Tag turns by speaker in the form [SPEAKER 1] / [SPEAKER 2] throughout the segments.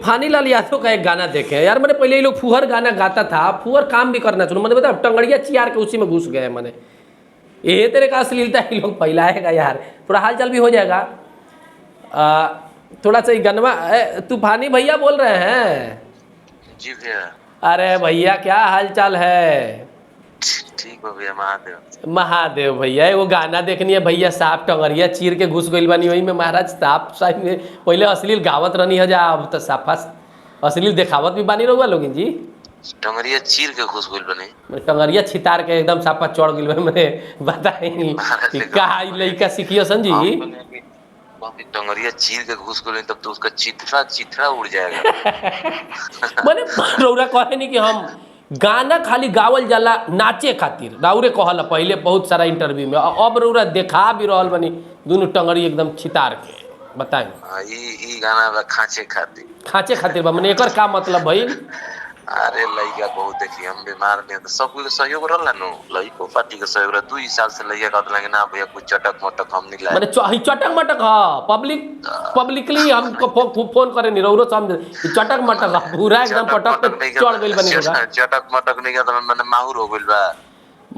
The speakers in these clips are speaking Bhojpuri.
[SPEAKER 1] तूफानी लाल यादव का एक गाना देखे यार, मैंने पहले ये लोग फुहर गाना गाता था, फुहर काम भी करना शुरू, मैंने बता टंगड़िया चियार के उसी में घुस गए मैंने। ये तेरे का अश्लीलता ही लोग फैलाएगा यार, थोड़ा हाल चाल भी हो जाएगा। थोड़ा सा गनवा तूफानी भैया बोल रहे हैं?
[SPEAKER 2] जी भैया।
[SPEAKER 1] अरे भैया क्या हाल चाल है?
[SPEAKER 2] ठीक हो भैया, महादेव।
[SPEAKER 1] महादेव भैया, वो गाना देखनी है भैया, सांप टंगरिया चीर के घुस गइल बानी वही में महाराज। सांप साहब में पहले अश्लील गावत रहनी है जा, अब तो साफा अश्लील देखावत भी बानी रहुआ लोगिन जी।
[SPEAKER 2] टंगरिया चीर के घुस गइल बने,
[SPEAKER 1] टंगरिया छितार के एकदम साफा चढ़ गइल बा। मैंने बताई का लइका सिखियो सन जी।
[SPEAKER 2] टंगरिया चीर के घुस गइल तब तो उसका चिथड़ा उड़ जाएगा।
[SPEAKER 1] मैंने रौरा कहे नहीं कि हम गाना खाली गावल जाला नाचे खातिर, राउरे कहल पहले बहुत सारा इंटरव्यू में, अब रौरा देखा भी रहल बनी दोनों टंगरी एकदम छितार के। बताई
[SPEAKER 2] ई गाना बा खांचे खातिर
[SPEAKER 1] बा, मैंने एकर का मतलब भइल?
[SPEAKER 2] अरे लइका बहुत देखी हम बीमार में तो सब कोई सहयोग रहला नु, लइको पार्टी के सहयोग रह। 2 साल से लइका कहत लगे ना भैया कुछ चटक मटक हम निकला
[SPEAKER 1] माने चटक मटक। हां पब्लिकली हमको फोन करे नहीं रौरो समझ चटक मटक पूरा एकदम पटक पे चढ़ गइल बनी होगा।
[SPEAKER 2] चटक मटक नहीं का तो मैंने माहुर हो गइल बा,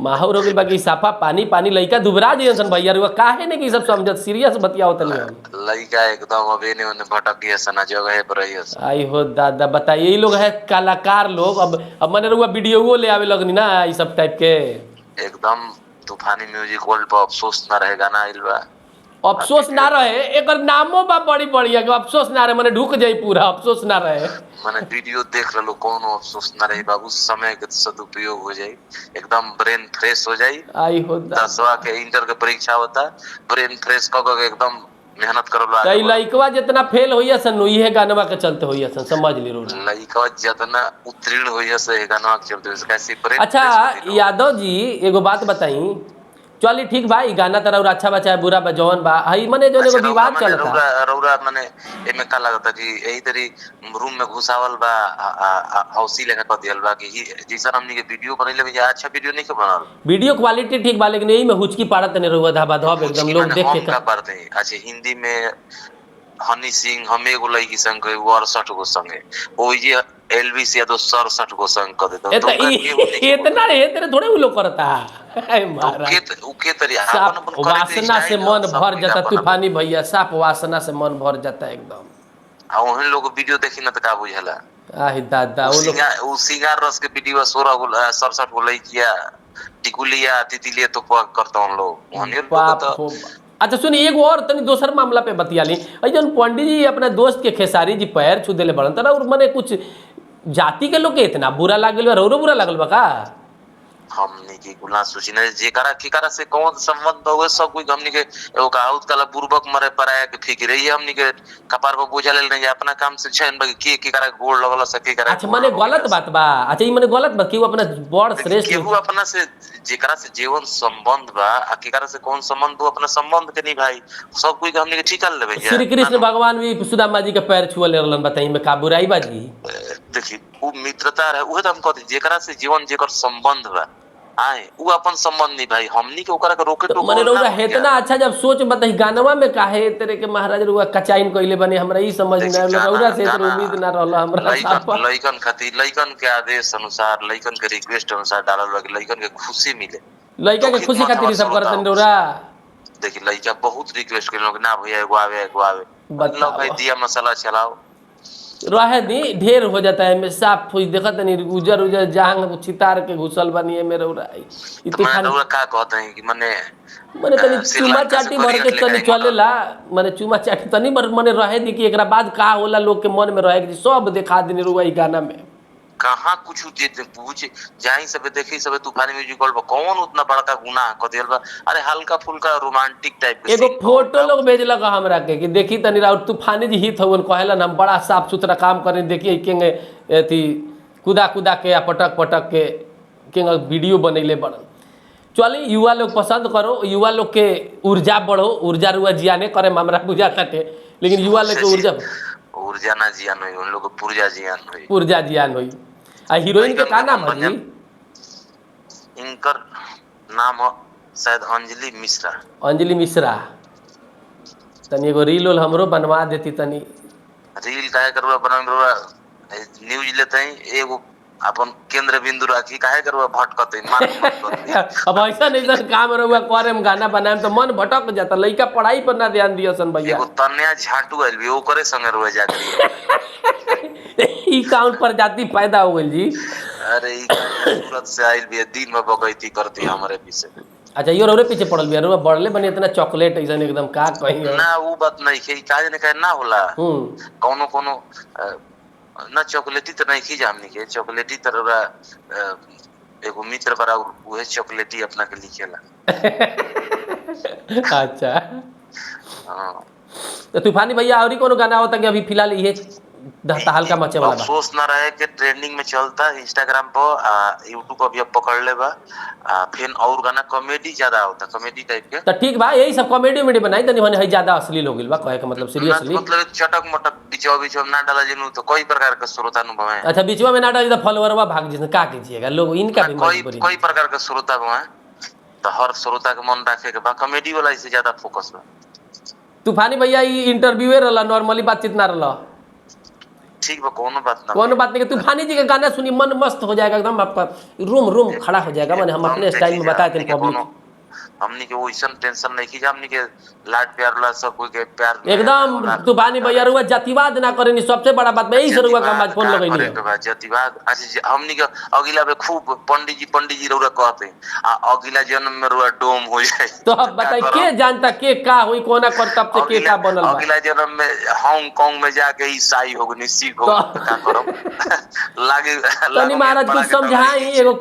[SPEAKER 1] माहौर हो गइल बा कि साफा पानी पानी लइका दुबरा जइसन भैया रुआ काहे ने कि सब समझत सीरियस बतियाओ तनी हम।
[SPEAKER 2] लइका एकदम अबे ने ओने भटकिए सना जगह पर रहिए।
[SPEAKER 1] आई हो दादा बताइए, ये लोग है कलाकार लोग। अब मैंने रुआ वीडियो ले आवे लगनी ना ये सब टाइप के।
[SPEAKER 2] एकदम तूफानी म्यूजिक वर्ल्ड पर अफसोस ना रहे गाना आइल बा।
[SPEAKER 1] अफसोस ना रहे एकर नामो बा बड़ी बढ़िया कि अफसोस ना रहे, मैंने ढुक जाई पूरा अफसोस ना रहे।
[SPEAKER 2] मैंने वीडियो देख लो, कोनो अफसोस ना रही बाबू, समय के सदुपयोग हो जाई, एकदम ब्रेन फ्रेश हो जाई।
[SPEAKER 1] आई हो
[SPEAKER 2] 10वां के इंटर के परीक्षा होता, ब्रेन फ्रेश क के एकदम मेहनत करो।
[SPEAKER 1] कई लइकवा जितना फेल होइया सन इहे गानवा के चलते होइया सन, समझ ली रोड।
[SPEAKER 2] लइकवा जितना उत्तीर्ण होइया से गानवा के चलते कैसे ब्रेन।
[SPEAKER 1] अच्छा यादव जी एगो बात बताई, चली ठीक बा, गाना तरह और अच्छा बा चाहे बुरा बा जौन बा हई मने जो एगो विवाद चलता
[SPEAKER 2] रौरा माने एमे का लगता कि एही तरी रूम में घुसावल बा हौसी लेखा क दियल बा कि जैसा हमनी के वीडियो बनैले बा अच्छा वीडियो नहीं के बनल।
[SPEAKER 1] वीडियो क्वालिटी ठीक बा लेकिन यही में हुचकी पाड़त ने रहुआ धाबा धब एकदम लोग देख के
[SPEAKER 2] का पड़ते हैं। अच्छा हिंदी में हनी सिंह हम एगो लड़की संग के 68 गो संगे ओ ये एलविस यादव 67 गो संग कर देता
[SPEAKER 1] तो इतना रे तेरे थोड़े वो लोग करता है महाराज।
[SPEAKER 2] उके तरी
[SPEAKER 1] वासना से मन भर जाता तूफानी भैया, साफ वासना से मन भर जाता एकदम।
[SPEAKER 2] आ ओहन लोग वीडियो देखी ना त का बुझला
[SPEAKER 1] आही दादा वो लोग
[SPEAKER 2] उ सिंगार रस के वीडियो 16 गो 67 गो लड़कियां टिकुलिया तितलिया तो करता उन लोग ओहन लोग।
[SPEAKER 1] अच्छा सुनिए एगो और तनी दोसर मामला पे बतिया ली। जौन पंडित जी अपने दोस्त के खेसारी जी पैर छू देले बड़न तर और मने कुछ जाति के लोग के इतना बुरा लागल बा, रौरो बुरा लागल बा का?
[SPEAKER 2] हमनी के गुना सोचिना जेकरा केकरा से कौन संबंध होवे सब कोई हमनी के एगो कहावत कला पूर्वक मरे पराया के फिक्र है हमनी के कपार पर बोझा ले नहीं अपना काम से छन के केकरा गोड़ लगल सके करा।
[SPEAKER 1] अच्छा माने गलत बात बा। अच्छा ई माने गलत बा कि वो अपना बड़ श्रेष्ठ
[SPEAKER 2] केहू अपना से जेकरा से जीवन संबंध बा आ केकरा से कौन संबंध हो अपना संबंध के नहीं भाई सब कोई हमनी के ठीक कर लेबे।
[SPEAKER 1] श्री कृष्ण भगवान भी सुदामा जी के पैर छुआ ले रहलन, बताई में का बुराई बा जी?
[SPEAKER 2] देखी वो मित्रता है उहे त हम कहते जेकरा से जीवन जेकर संबंध बा आए उ अपन संबंध नहीं भाई हमनी के ओकरा के रोके तो
[SPEAKER 1] माने रौरा इतना अच्छा जब सोच बताई गानवा में काहे तेरे के महाराज रुआ कचाइन कइले बने हमरा ई समझ में आइल। रौरा से तो उम्मीद ना रहल हमरा
[SPEAKER 2] लइकन खातिर लइकन के आदेश अनुसार लइकन के रिक्वेस्ट अनुसार डालल बा कि लइकन के खुशी मिले,
[SPEAKER 1] लइका के खुशी खातिर सब करतन रौरा। देखी
[SPEAKER 2] लइका बहुत रिक्वेस्ट के लोग ना भैया एगो आवे लो भाई दिया मसाला चलाओ
[SPEAKER 1] रहे दी ढेर हो जाता है में साफ फूस देखत नहीं उजर उजर जांग चितार के घुसल बनी है मेरे उड़ाई।
[SPEAKER 2] ई तो मैं का कहते हैं कि
[SPEAKER 1] मने तनी चुमा चाटी भर के तनी चलेला, मने चुमा चाटी तनी मने रहे दी कि एकरा बाद का होला लोग के मन में रहे कि सब दिखा देनी रुआ ई गाना में
[SPEAKER 2] कहां कुछ पूछ जाई सब देखी सब तूफानी म्यूजिक वर्ल्ड कौन उतना बड़का गुनाह क देल बा। अरे हल्का फुल्का रोमांटिक टाइप के
[SPEAKER 1] एगो फोटो लोग भेजलक हमरा के कि देखी तनी और तूफानी जी हित होवन कहलन हम बड़ा साफ सुथरा काम करे देखिए केंगे एथी कुदा कुदा के या पटक पटक के केंगे वीडियो बनैले बड़न। चली युवा लोग पसंद करो, युवा लोग के ऊर्जा बढ़ो, ऊर्जा रुआ जियाने करे हमरा बुझाता के, लेकिन युवा लोग के
[SPEAKER 2] ऊर्जा ना जियान होई उन लोग पूर्जा
[SPEAKER 1] जियान होई। आ हीरोइन के का नाम है जी?
[SPEAKER 2] इनकर नाम हो शायद अंजलि मिश्रा।
[SPEAKER 1] अंजलि मिश्रा तनी एगो रील हमरो बनवा देती तनी
[SPEAKER 2] रील काहे करवा बनावे न्यूज लेते हैं एगो अपन केंद्र बिंदु राखी काहे करवा भटकते मार्ग मत करते।
[SPEAKER 1] अब ऐसा नहीं काम रहुआ करे हम गाना बनाए तो मन भटक जाता, लड़का पढ़ाई पर ना ध्यान दिया सन भैया।
[SPEAKER 2] एगो तन्या झाटू आइल भी ओकरे संगे रोए जाकरी
[SPEAKER 1] ई काउंट पर जाति पैदा हो गई जी।
[SPEAKER 2] अरे ई सूरत से आइल भी दिन में बकैती करती हमारे पीछे।
[SPEAKER 1] अच्छा यो रे पीछे पड़ल बिया रे बढ़ले बने इतना चॉकलेट ऐसा एकदम का कहीं
[SPEAKER 2] ना वो बात नहीं है काज ने कहे ना होला कोनो कोनो ना चॉकलेटी तो नहीं खी जामनी के चॉकलेटी तरह एगो मित्र बड़ा उहे चॉकलेटी अपना के लिखेला।
[SPEAKER 1] अच्छा तो तूफानी भैया और कोनो गाना होता कि अभी फिलहाल ये हल्का मचे वाला
[SPEAKER 2] अफसोस ना रहे कि ट्रेंडिंग में चलता इंस्टाग्राम पर यूट्यूब पर भी अब पकड़ लेबा फिर और गाना कॉमेडी ज्यादा होता कॉमेडी टाइप के।
[SPEAKER 1] तो ठीक बा यही सब कॉमेडी उमेडी बनाई तनी होने है ज्यादा अश्लील हो गेल बा कहे के मतलब सीरियसली
[SPEAKER 2] मतलब चटक मटक बीचो ना डाला जिनु तो कोई प्रकार का श्रोता अनुभव है।
[SPEAKER 1] अच्छा बीचवा में ना डाली तो फॉलोअरवा भाग जिसने का कीजिएगा लोग इनका भी
[SPEAKER 2] कोई प्रकार का श्रोता है तो हर श्रोता के मन रखे के बा कॉमेडी वाला इससे ज्यादा फोकस बा।
[SPEAKER 1] तूफानी भैया ई इंटरव्यूए रहला नॉर्मली बातचीत ना रहला
[SPEAKER 2] ठीक बा कोनो बात
[SPEAKER 1] नहीं। तूफानी जी का गाना सुनी मन मस्त हो जाएगा एकदम आपका रूम खड़ा हो जाएगा। मैंने हम अपने स्टाइल में बताए थे पब्लिक
[SPEAKER 2] हमनी के वैसन टेंशन नहीं की हमनी के लाड प्यार वाला सब कोई के प्यार
[SPEAKER 1] एकदम तूफानी भैया रुआ जातिवाद ना करेनी सबसे बड़ा बात यही से रुआ का फोन लगैनी है
[SPEAKER 2] जातिवाद। अच्छा हमनी के अगला पे खूब पंडित जी रुआ कहते आ अगला जन्म में रुआ डोम हो जाए
[SPEAKER 1] तो अब बताइए के जानता के का होई कोना करतब से के का बनल बा।
[SPEAKER 2] अगला जन्म में हांगकांग में जाके ईसाई होगनी सिख हो का करब लागे
[SPEAKER 1] तनी महाराज कुछ समझाई एगो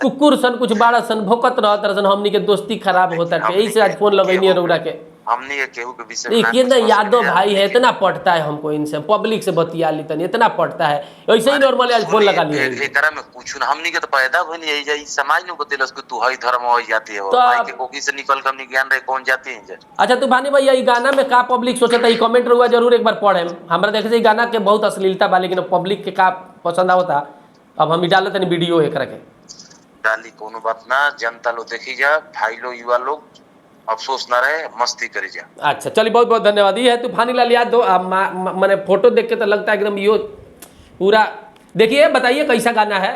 [SPEAKER 1] कुकुर सन कुछ बाड़ा सन भोकत रहत रसन हमनी के दोस्ती खराब होता है यही से आज फोन लगैनी है रउरा के
[SPEAKER 2] हमनी के केहू के विषय
[SPEAKER 1] में कितना यादव भाई है इतना पढ़ता है हमको इनसे पब्लिक से बतिया ली तनी इतना पढ़ता है ऐसे ही नॉर्मली आज फोन लगा लिए
[SPEAKER 2] एकरा में कुछ ना हमनी के तो पैदा होई नहीं जाई समाज में बतेलस कि तू हई धर्म हो जाती है भाई के कोकी से निकल के हमनी ज्ञान रे कौन जाती है।
[SPEAKER 1] अच्छा तूफानी भैया ई गाना में का पब्लिक सोचता है कमेंट रहुआ जरूर एक बार पढ़े हमरा देखे से गाना के बहुत अश्लीलता बा लेकिन पब्लिक के का पसंद आवता अब हम डाले तनी वीडियो एकरा के
[SPEAKER 2] डाली कोनो बात ना जनता लोग देखी जा भाई लोग युवा लोग अफसोस ना रहे मस्ती करी जा।
[SPEAKER 1] अच्छा चलिए बहुत बहुत धन्यवाद। ये है तूफानी लाल यादव मैंने फोटो देख के तो लगता है एकदम यो पूरा देखिए बताइए कैसा गाना है।